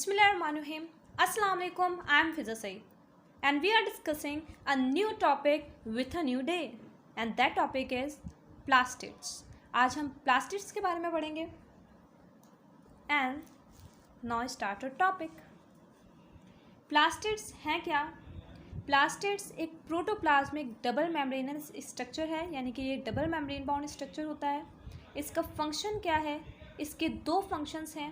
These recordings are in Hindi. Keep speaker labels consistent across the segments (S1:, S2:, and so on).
S1: Bismillahirrahmanirrahim. Assalamu alaikum. I am Fiza Saeed and we are discussing a new topic with a new day and that topic is plastids. आज हम plastids के बारे में पढ़ेंगे and now start our topic. plastids हैं क्या? plastids एक प्रोटोप्लाज्मिक डबल मेम्ब्रेनस स्ट्रक्चर है, यानी कि ये डबल मेम्ब्रेन बाउंड स्ट्रक्चर होता है. इसका फंक्शन क्या है? इसके दो फंक्शंस हैं.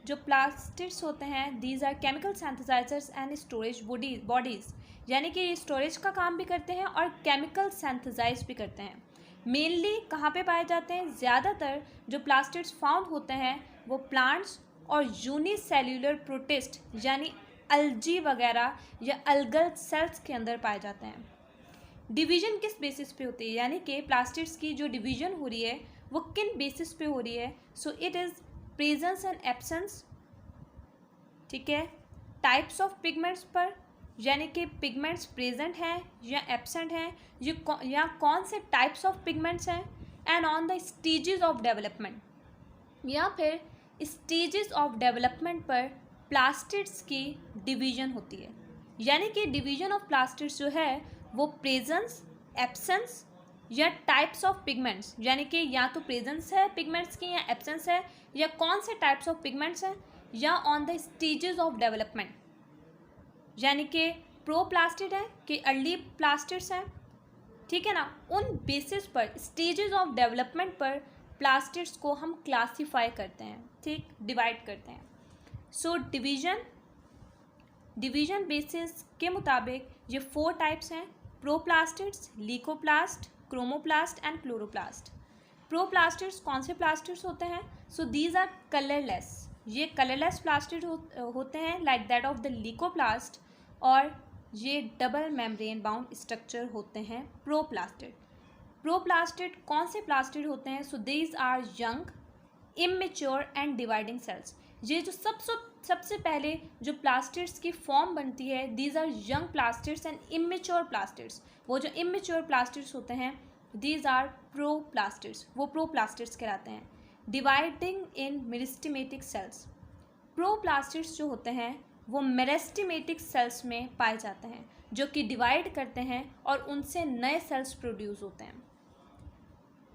S1: जो प्लास्टिड्स होते हैं these are chemical synthesizers and storage bodies, यानी कि ये स्टोरेज का काम भी करते हैं और केमिकल सिंथेसाइज भी करते हैं. मेनली कहाँ पे पाए जाते हैं? ज़्यादातर जो प्लास्टिड्स फाउंड होते हैं वो प्लांट्स और यूनिसेल्यूलर प्रोटिस्ट यानी अल्जी वगैरह या अलगल सेल्स के अंदर पाए जाते हैं. डिवीज़न किस बेसिस पे होती है, यानी कि प्लास्टिड्स की जो डिवीज़न हो रही है वो किन बेसिस पे हो रही है? So it is presence and absence, ठीक है, टाइप्स ऑफ पिगमेंट्स पर, यानी कि पिगमेंट्स प्रेजेंट हैं या एब्सेंट हैं, या कौन से टाइप्स ऑफ पिगमेंट्स हैं, and on the stages of development, या फिर स्टेजेस ऑफ डेवलपमेंट पर प्लास्टिड्स की डिवीज़न होती है. यानी कि डिवीज़न ऑफ प्लास्टिड्स जो है वो प्रेजेंस, एब्सेंस या टाइप्स ऑफ पिगमेंट्स, यानी कि या तो प्रेजेंस है पिगमेंट्स की या एब्सेंस है, या कौन से टाइप्स ऑफ पिगमेंट्स हैं, या on the stages of development, यानी कि प्रोप्लास्टिड है कि अर्ली प्लास्टिड्स हैं, ठीक है ना. उन बेसिस पर स्टेजेस ऑफ डेवलपमेंट पर प्लास्टिड्स को हम क्लासीफाई करते हैं, ठीक, डिवाइड करते हैं. सो डिवीज़न बेसिस के मुताबिक ये 4 टाइप्स हैं: proplastids, leucoplast, chromoplast and chloroplast. Proplastids कौन से प्लास्टिड्स होते हैं? So these are colourless. ये कलरलेस प्लास्टिड होते हैं like that of the leucoplast, और ये डबल मेम्ब्रेन बाउंड स्ट्रक्चर होते हैं प्रोप्लास्टिड. प्रोप्लास्टिड कौन से प्लास्टिड होते हैं? So these are young, immature and dividing cells. ये जो सबसे पहले जो प्लास्टिड्स की फॉर्म बनती है these are young plastids and immature plastids. वो जो इमेच्योर प्लास्टिड्स होते हैं दीज आर प्रोप्लास्टिड्स, वो प्रोप्लास्टिड्स कहलाते हैं. डिवाइडिंग इन मेरिस्टेमेटिक सेल्स. प्रोप्लास्टिड्स जो होते हैं वो मेरिस्टेमेटिक सेल्स में पाए जाते हैं जो कि डिवाइड करते हैं और उनसे नए सेल्स प्रोड्यूस होते हैं.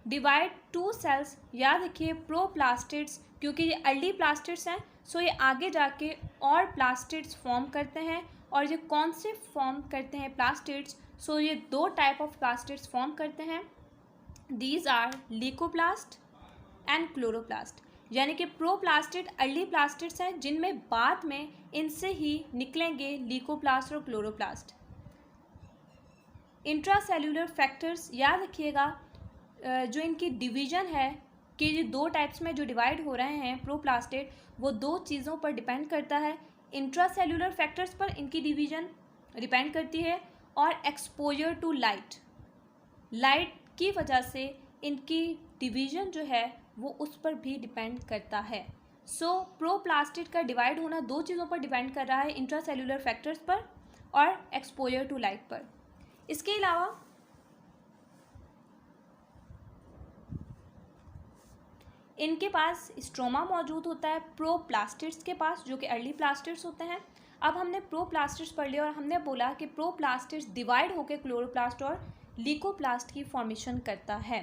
S1: डिवाइड टू सेल्स, याद रखिए प्रोप्लास्टिड्स क्योंकि ये अर्ली प्लास्टिड्स हैं, सो ये आगे जाके और प्लास्टिड्स फॉर्म करते हैं. और ये कौन से फॉर्म करते हैं प्लास्टिड्स? सो ये 2 टाइप ऑफ प्लास्टिड्स फॉर्म करते हैं. These are leucoplast and chloroplast. यानी कि प्रोप्लास्टिड अर्ली प्लास्टिड्स हैं जिनमें बाद में इनसे ही निकलेंगे लीकोप्लास्ट और क्लोरोप्लास्ट. इंट्रासेल्यूलर फैक्टर्स, याद रखिएगा जो इनकी डिवीज़न है कि ये 2 टाइप्स में जो डिवाइड हो रहे हैं प्रोप्लास्टिड, वो 2 चीज़ों पर डिपेंड करता है. इंट्रासेल्यूलर फैक्टर्स पर इनकी डिवीज़न डिपेंड करती है और एक्सपोजर टू लाइट की वजह से इनकी डिवीज़न जो है वो उस पर भी डिपेंड करता है. सो प्रोप्लास्टिड का डिवाइड होना 2 चीज़ों पर डिपेंड कर रहा है, इंट्रासेल्यूलर फैक्टर्स पर और एक्सपोजर टू लाइट पर. इसके अलावा इनके पास स्ट्रोमा मौजूद होता है प्रोप्लास्टिड्स के पास, जो कि अर्ली प्लास्टिड्स होते हैं. अब हमने प्रोप्लास्टिड्स पढ़ लिया और हमने बोला कि प्रोप्लास्टिड्स डिवाइड होकर क्लोरोप्लास्ट और लीकोप्लास्ट की फॉर्मेशन करता है,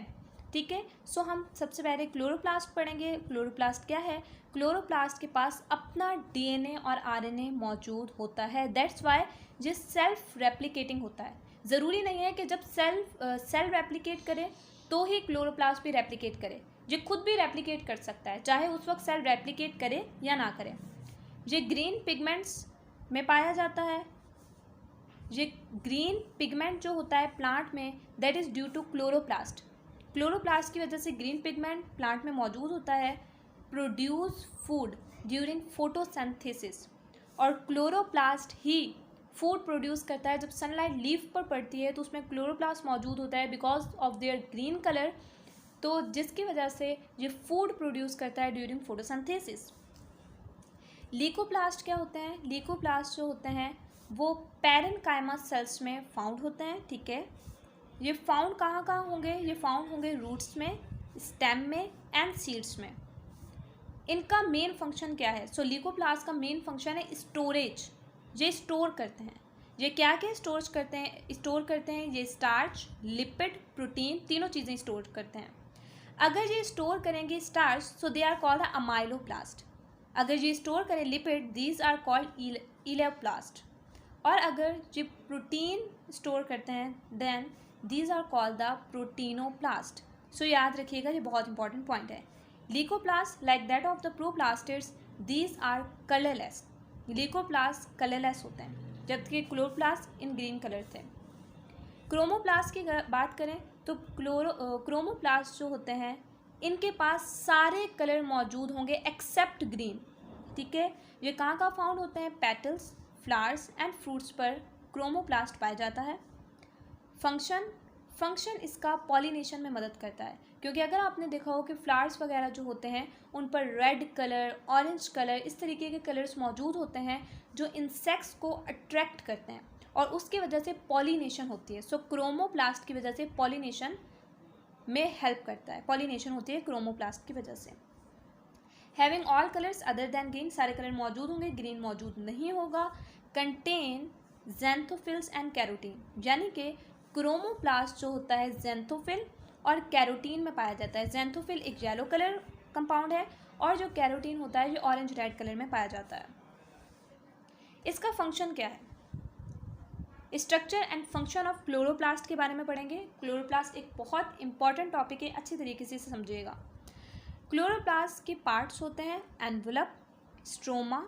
S1: ठीक है. सो हम सबसे पहले क्लोरोप्लास्ट पढ़ेंगे. क्लोरोप्लास्ट क्या है? क्लोरोप्लास्ट के पास अपना डीएनए और आरएनए मौजूद होता है. दैट्स वाई ये सेल्फ रेप्लिकेटिंग होता है. ज़रूरी नहीं है कि जब सेल रेप्लिकेट करे तो ही क्लोरोप्लास्ट भी रेप्लिकेट करे. ये खुद भी रेप्लिकेट कर सकता है चाहे उस वक्त सेल रेप्लिकेट करे या ना करे. ये ग्रीन पिगमेंट्स में पाया जाता है. ये ग्रीन पिगमेंट जो होता है प्लांट में that is due to chloroplast. Chloroplast की वजह से ग्रीन पिगमेंट प्लांट में मौजूद होता है. Produce food during photosynthesis. और क्लोरोप्लास्ट ही फूड प्रोड्यूस करता है. जब सनलाइट लीफ पर पड़ती है तो उसमें क्लोरोप्लास्ट मौजूद होता है because of their green colour, तो जिसकी वजह से ये फूड प्रोड्यूस करता है ड्यूरिंग फोटोसिंथेसिस. लीकोप्लास्ट क्या होते हैं? लीकोप्लास्ट जो होते हैं वो पैरेन्काइमा सेल्स में फाउंड होते हैं, ठीक है. ये फाउंड कहाँ होंगे? ये फाउंड होंगे रूट्स में, स्टेम में एंड सीड्स में. इनका मेन फंक्शन क्या है? सो ल्यूकोप्लास्ट का मेन फंक्शन है स्टोरेज। ये स्टोर करते हैं। ये क्या क्या स्टोर करते हैं? ये स्टार्च, लिपिड, प्रोटीन, तीनों चीज़ें स्टोर करते हैं। अगर ये स्टोर करेंगे starch, so they are called the amyloplast. अगर ये स्टोर करें lipid, these are called elaioplast. और अगर ये प्रोटीन स्टोर करते हैं, then these are called the proteinoplast. So याद रखिएगा, ये बहुत इंपॉर्टेंट पॉइंट है। Leucoplast like that of the proplastids, these are colourless. Leucoplast colourless होते हैं, जबकि क्लोरोप्लास्ट इन ग्रीन कलर थे। क्रोमोप्लास्ट की बात करें तो क्रोमोप्लास्ट जो होते हैं, इनके पास सारे कलर मौजूद होंगे एक्सेप्ट ग्रीन। ठीक है, ये कहाँ फाउंड होते हैं? पेटल्स, फ्लावर्स एंड फ्रूट्स पर क्रोमोप्लास्ट पाया जाता है। फंक्शन इसका पॉलिनेशन में मदद करता है, क्योंकि अगर आपने देखा हो कि फ्लावर्स वगैरह जो होते हैं उन पर रेड कलर, ऑरेंज कलर, इस तरीके के कलर्स मौजूद होते हैं जो इंसेक्ट्स को अट्रैक्ट करते हैं और उसकी वजह से पॉलिनेशन होती है। सो क्रोमोप्लास्ट की वजह से पॉलिनेशन में हेल्प करता है, पॉलिनेशन होती है क्रोमोप्लास्ट की वजह से। Having all colours other than green, सारे कलर मौजूद होंगे, ग्रीन मौजूद नहीं होगा। कंटेन ज़ैंथोफिल्स एंड कैरोटीन, यानी कि क्रोमोप्लास्ट जो होता है ज़ैंथोफिल और कैरोटीन में पाया जाता है। ज़ैंथोफिल एक येलो कलर कंपाउंड है और जो कैरोटीन होता है ये ऑरेंज रेड कलर में पाया जाता है। इसका फंक्शन क्या है? Structure and function of chloroplast के बारे में पढ़ेंगे। क्लोरोप्लास्ट एक बहुत इंपॉर्टेंट टॉपिक है, अच्छी तरीके से इसे समझिएगा। क्लोरोप्लास्ट के पार्ट्स होते हैं एनवलप, स्ट्रोमा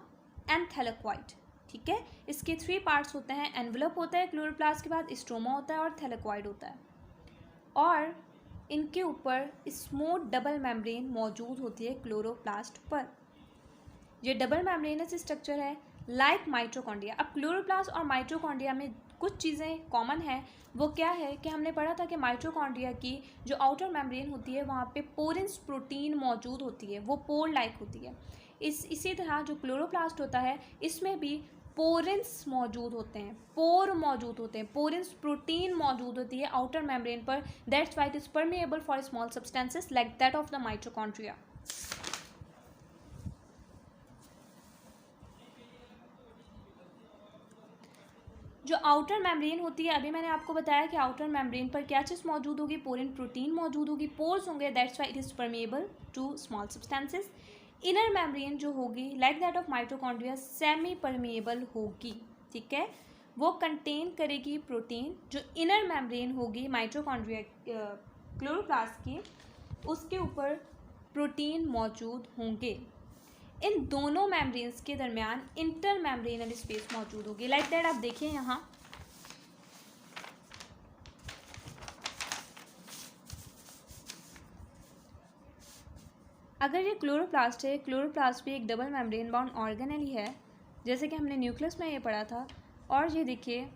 S1: एंड थैलेक्वाइड। ठीक है, इसके 3 पार्ट्स होते हैं। एनवलप होता है क्लोरोप्लास्ट के बाद, स्ट्रोमा होता है और थैलेक्वाइड होता है। और इनके ऊपर स्मूथ डबल मेम्ब्रेन मौजूद होती है क्लोरोप्लास्ट पर। ये डबल मेम्ब्रेनस स्ट्रक्चर है लाइक माइटोकॉन्ड्रिया। अब क्लोरोप्लास्ट और माइटोकॉन्ड्रिया में कुछ चीज़ें कॉमन है। वो क्या है कि हमने पढ़ा था कि माइटोकॉन्ड्रिया की जो आउटर मेम्ब्रेन होती है वहाँ पे पोरेंस प्रोटीन मौजूद होती है, वो पोर लाइक होती है। इसी तरह जो क्लोरोप्लास्ट होता है इसमें भी पोरेंस मौजूद होते हैं, पोर मौजूद होते हैं, पोरेंस प्रोटीन मौजूद होती है आउटर मेम्ब्रेन पर। That's why it is permeable for small substances like that of the mitochondria. जो आउटर मेम्ब्रेन होती है, अभी मैंने आपको बताया कि आउटर मेम्ब्रेन पर क्या चीज़ मौजूद होगी? पोरेन प्रोटीन मौजूद होगी, पोर्स होंगे, that's why it is permeable to small substances. Inner membrane जो होगी like that of mitochondria semi permeable होगी। ठीक है, वो कंटेन करेगी प्रोटीन। जो इनर मेम्ब्रेन होगी माइटोकॉन्ड्रिया क्लोरोप्लास्ट की, उसके ऊपर प्रोटीन मौजूद होंगे। इन दोनों मेम्ब्रेन्स के दरमियान इंटर मेम्ब्रेनल स्पेस मौजूद होगी। लाइक दैट आप देखिए यहाँ अगर ये क्लोरोप्लास्ट है, क्लोरोप्लास्ट भी एक डबल मेम्ब्रेन बाउंड ऑर्गेनेल ही है, जैसे कि हमने न्यूक्लियस में ये पढ़ा था। और ये देखिए,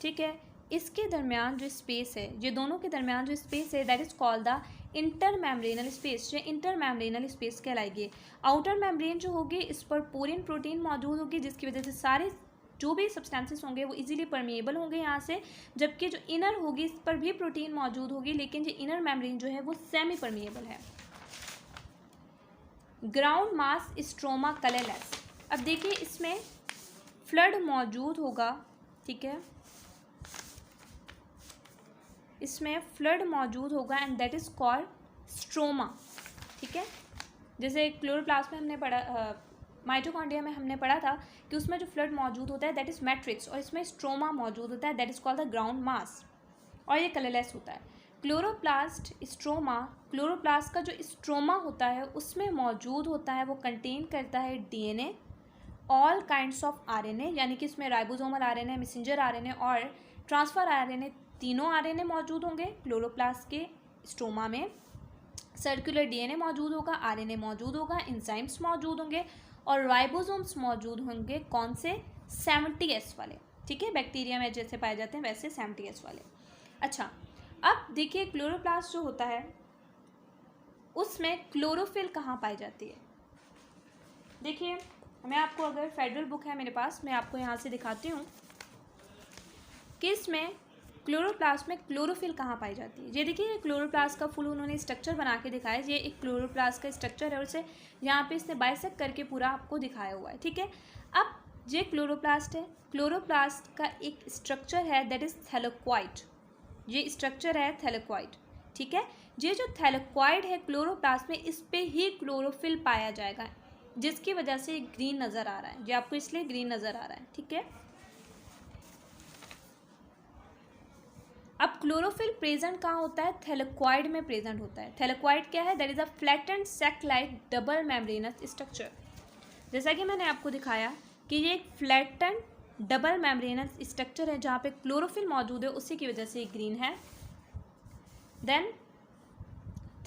S1: ठीक है, इसके दरमियान जो स्पेस है, ये दोनों के दरमियान जो स्पेस है, that is called the inter membranal space. ये इंटर मेम्ब्रेनल स्पेस कहलाएगी। आउटर मेम्ब्रेन जो होगी इस पर पोरिन प्रोटीन मौजूद होगी, जिसकी वजह से सारे जो भी सब्सटेंसेस होंगे वो इजीली परमेएबल होंगे यहाँ से। जबकि जो इनर होगी इस पर भी प्रोटीन मौजूद होगी, लेकिन जो इनर मेम्ब्रेन जो है वो सेमी परमेएबल है। ग्राउंड मास स्ट्रोमा कलरलेस। अब देखिए इसमें फ्लड मौजूद होगा। ठीक है, इसमें फ्लड मौजूद होगा and that is called stroma. ठीक है, जैसे क्लोरोप्लास्ट में हमने पढ़ा, माइटोकॉन्ड्रिया में हमने पढ़ा था कि उसमें जो फ्लड मौजूद होता है दैट इज़ मैट्रिक्स, और इसमें स्ट्रोमा मौजूद होता है that is called the ground mass, और ये कलरलेस होता है। क्लोरोप्लास्ट स्ट्रोमा, क्लोरोप्लास्ट का जो स्ट्रोमा होता है उसमें मौजूद होता है, वो कंटेन करता है DNA, all kinds of RNA, यानी कि इसमें राइबोसोमल आरएनए, मैसेंजर आरएनए और ट्रांसफर आरएनए, तीनों आरएनए मौजूद होंगे क्लोरोप्लास्ट के स्ट्रोमा में। सर्कुलर डीएनए मौजूद होगा, आरएनए मौजूद होगा, एंजाइम्स मौजूद होंगे और राइबोसोम्स मौजूद होंगे। कौन से? 70S वाले। ठीक है, बैक्टीरिया में जैसे पाए जाते हैं वैसे 70S वाले। अच्छा, अब देखिए क्लोरोप्लास्ट जो होता है उसमें क्लोरोफिल कहाँ पाई जाती है? देखिए, मैं आपको, अगर फेडरल बुक है मेरे पास, मैं आपको यहाँ से दिखाती हूँ कि इसमें क्लोरोप्लास्ट में क्लोरोफिल कहाँ पाई जाती है। ये देखिए क्लोरोप्लास्ट का फुल उन्होंने स्ट्रक्चर बना के दिखाया। ये एक क्लोरोप्लास्ट का स्ट्रक्चर है और उसे यहाँ पे इसने बाइसेक्ट करके पूरा आपको दिखाया हुआ है, ठीक है। अब ये क्लोरोप्लास्ट है। क्लोरोप्लास्ट का एक स्ट्रक्चर है दैट इज़ थैलेक्वाइड। ये स्ट्रक्चर है थैलेक्वाइड, ठीक है। ये जो थैलेक्वाइड है क्लोरोप्लास्ट में, इस पे ही क्लोरोफिल पाया जाएगा, जिसकी वजह से ग्रीन नज़र आ रहा है। ये आपको इसलिए ग्रीन नज़र आ रहा है, ठीक है। अब क्लोरोफिल प्रेजेंट कहाँ होता है, थैलेक्वाइड में प्रेजेंट होता है। थैलेक्वाइड क्या है, that is a flattened sac like double membranous structure. जैसा कि मैंने आपको दिखाया कि ये एक फ्लैटेंड डबल मेम्ब्रेनस स्ट्रक्चर है जहाँ पे क्लोरोफिल मौजूद है, उसी की वजह से ग्रीन है। देन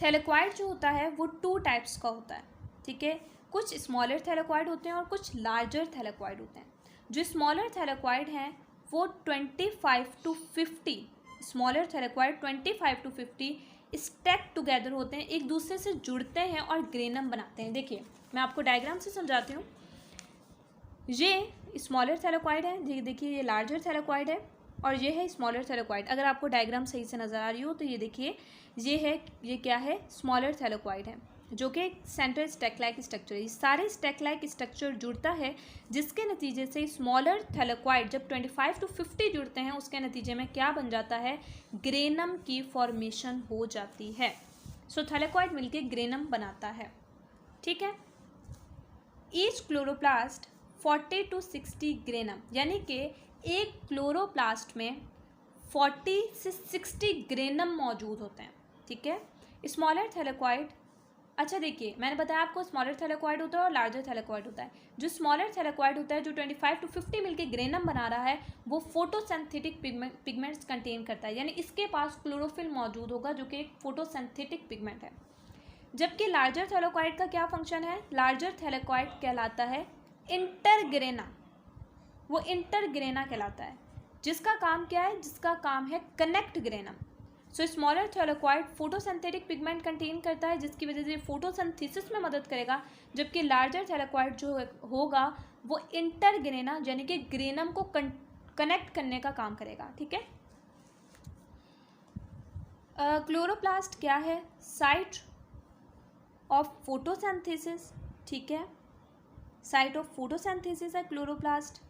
S1: थैलेक्वाइड जो होता है वो 2 टाइप्स का होता है, ठीक है। कुछ स्मॉलर थैलेक्वाइड होते हैं और कुछ लार्जर थैलेक्वाइड होते हैं। जो स्मॉलर थैलेक्वाइड हैं वो 25 to 50 smaller thylakoid 25 to 50 stack together होते हैं, एक दूसरे से जुड़ते हैं और ग्रेनम बनाते हैं। देखिए मैं आपको डायग्राम से समझाती हूँ। ये स्मॉलर थैलेक्वाइड है, देखिए ये लार्जर थैलेक्वाइड है और ये है स्मॉलर थैलेक्वाइड। अगर आपको डायग्राम सही से नज़र आ रही हो तो ये देखिए ये क्या है, स्मॉलर थैलेक्वाइड है जो कि सेंटर स्टैक लाइक स्ट्रक्चर है। सारे स्टैक लाइक स्ट्रक्चर जुड़ता है, जिसके नतीजे से स्मॉलर थैलेक्वाइड जब 25 to 50 जुड़ते हैं, उसके नतीजे में क्या बन जाता है, ग्रेनम की फॉर्मेशन हो जाती है। सो थैलेक्वाइड मिलके ग्रेनम बनाता है, ठीक है। ईच क्लोरोप्लास्ट 40 to 60 ग्रेनम, यानी कि एक क्लोरोप्लास्ट में 40 से 60 ग्रेनम मौजूद होते हैं, ठीक है। स्मॉलर थैलेक्वाइड, अच्छा देखिए मैंने बताया आपको स्मॉलर थैलेक्वाइड होता है और लार्जर थैलेक्वाइड होता है। जो स्मॉलर थैलेक्वाइड होता है जो 25 to 50 मिलके ग्रेनम बना रहा है, वो फोटोसिंथेटिक पिगमेंट्स कंटेन करता है, यानी इसके पास क्लोरोफिल मौजूद होगा जो कि एक फोटोसिंथेटिक पिगमेंट है। जबकि लार्जर थैलेक्वाइड का क्या फंक्शन है, लार्जर थैलेक्वाइड कहलाता है इंटरग्रेना। वो इंटरग्रेना कहलाता है, जिसका काम क्या है, जिसका काम है connect granum. So smaller thylakoid photosynthetic pigment contain करता है, जिसकी वजह से फोटोसिंथेसिस में मदद करेगा। जबकि लार्जर थैलेक्वाइड जो होगा वो इंटरग्रेना यानी कि ग्रेनम को कनेक्ट करने का काम करेगा, ठीक है। क्लोरोप्लास्ट क्या है, साइट ऑफ फोटोसिंथेसिस, ठीक है। साइट ऑफ फोटोसिंथेसिस है क्लोरोप्लास्ट।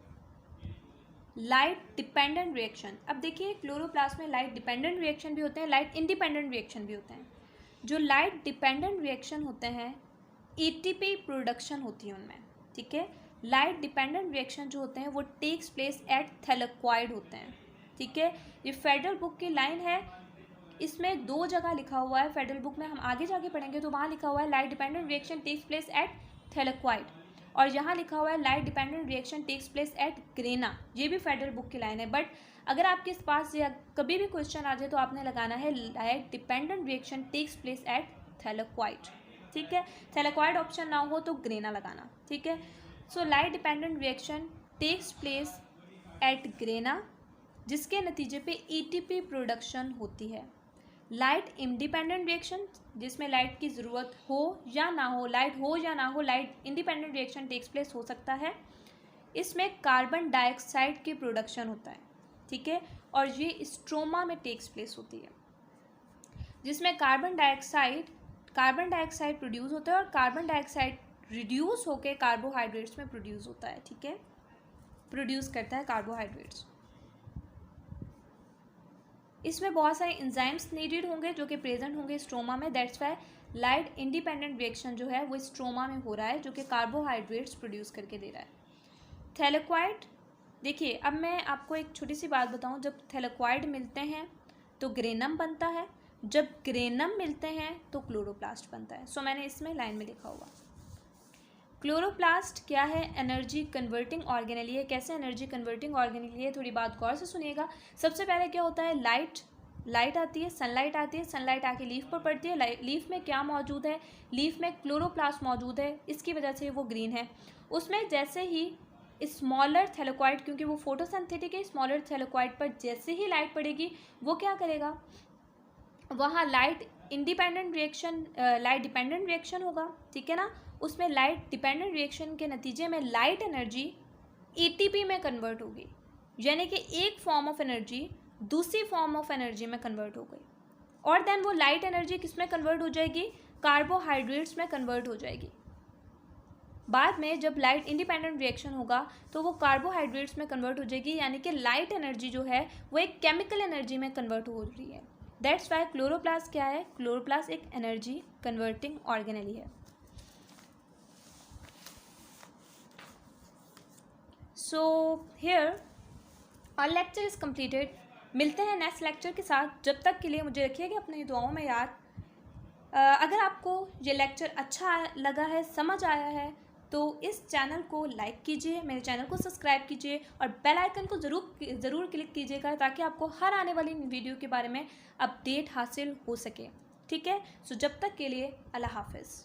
S1: लाइट डिपेंडेंट रिएक्शन, अब देखिए क्लोरोप्लास्ट में लाइट डिपेंडेंट रिएक्शन भी होते हैं, लाइट इंडिपेंडेंट रिएक्शन भी होते हैं। जो लाइट डिपेंडेंट रिएक्शन होते हैं एटीपी प्रोडक्शन होती है उनमें, ठीक है। लाइट डिपेंडेंट रिएक्शन जो होते हैं वो टेक्स प्लेस एट थैलेक्वाइड होते हैं, ठीक है। ये फेडरल बुक की लाइन है, इसमें 2 जगह लिखा हुआ है फेडरल बुक में, हम आगे जाके पढ़ेंगे तो वहाँ लिखा हुआ है light dependent reaction takes place at thylakoid, और यहाँ लिखा हुआ है light dependent reaction takes place at grana. ये भी फेडरल बुक की लाइन है, बट अगर आपके पास या कभी भी क्वेश्चन आ जाए तो आपने लगाना है light dependent reaction takes place at thylakoid, ठीक है। थैलेक्वाइड ऑप्शन ना हो तो ग्रेना लगाना, ठीक है। So light dependent reaction takes place at grana, जिसके नतीजे पे एटीपी प्रोडक्शन होती है। लाइट इंडिपेंडेंट रिएक्शन, जिसमें लाइट की ज़रूरत हो या ना हो, लाइट हो या ना हो, light independent reaction takes place हो सकता है। इसमें कार्बन डाइऑक्साइड की प्रोडक्शन होता है, ठीक है, और ये स्ट्रोमा में टेक्स प्लेस होती है, जिसमें कार्बन डाइऑक्साइड प्रोड्यूस होता है और कार्बन डाइऑक्साइड रिड्यूस होकर कार्बोहाइड्रेट्स में प्रोड्यूस होता है, ठीक है, प्रोड्यूस करता है कार्बोहाइड्रेट्स। इसमें बहुत सारे एंजाइम्स नीडेड होंगे जो कि प्रेजेंट होंगे स्ट्रोमा में, that's why light independent reaction जो है वो स्ट्रोमा में हो रहा है, जो कि कार्बोहाइड्रेट्स प्रोड्यूस करके दे रहा है। थैलेक्वाइड, देखिए अब मैं आपको एक छोटी सी बात बताऊं, जब थैलेक्वाइड मिलते हैं तो ग्रेनम बनता है, जब ग्रेनम मिलते हैं तो क्लोरोप्लास्ट बनता है। सो मैंने इसमें लाइन में लिखा हुआ। क्लोरोप्लास्ट क्या है, एनर्जी कन्वर्टिंग ऑर्गेनेल है। कैसे एनर्जी कन्वर्टिंग ऑर्गेनेल है, थोड़ी बात गौर से सुनिएगा। सबसे पहले क्या होता है, लाइट आती है, सनलाइट आती है, सनलाइट आके लीफ पर पड़ती है। लीफ में क्या मौजूद है, लीफ में क्लोरोप्लास्ट मौजूद है, इसकी वजह से वो ग्रीन है। उसमें जैसे ही स्मॉलर थैलेक्वाइड, क्योंकि वो फोटोसिंथेटिक है, स्मॉलर थैलेक्वाइड पर जैसे ही लाइट पड़ेगी वो क्या करेगा, वहाँ लाइट डिपेंडेंट रिएक्शन होगा, ठीक है ना। उसमें लाइट डिपेंडेंट रिएक्शन के नतीजे में लाइट एनर्जी एटीपी में कन्वर्ट होगी, यानी कि एक फॉर्म ऑफ एनर्जी दूसरी फॉर्म ऑफ एनर्जी में कन्वर्ट हो गई, और देन वो लाइट एनर्जी किस में कन्वर्ट हो जाएगी, कार्बोहाइड्रेट्स में कन्वर्ट हो जाएगी। बाद में जब लाइट इंडिपेंडेंट रिएक्शन होगा तो वो कार्बोहाइड्रेट्स में कन्वर्ट हो जाएगी, यानी कि लाइट एनर्जी जो है वो एक केमिकल एनर्जी में कन्वर्ट हो रही है। दैट्स वाई क्लोरोप्लास्ट क्या है, क्लोरोप्लास्ट एक एनर्जी कन्वर्टिंग ऑर्गेनेली है। So here our lecture is completed. मिलते हैं नेक्स्ट लेक्चर के साथ। जब तक के लिए मुझे रखिएगा अपनी दुआओं में याद। अगर आपको ये लेक्चर अच्छा लगा है, समझ आया है, तो इस चैनल को लाइक कीजिए, मेरे चैनल को सब्सक्राइब कीजिए और बेल आइकन को ज़रूर क्लिक कीजिएगा, ताकि आपको हर आने वाली वीडियो के बारे में अपडेट हासिल हो सके। ठीक है, सो जब तक के लिए अल्लाह हाफिज़।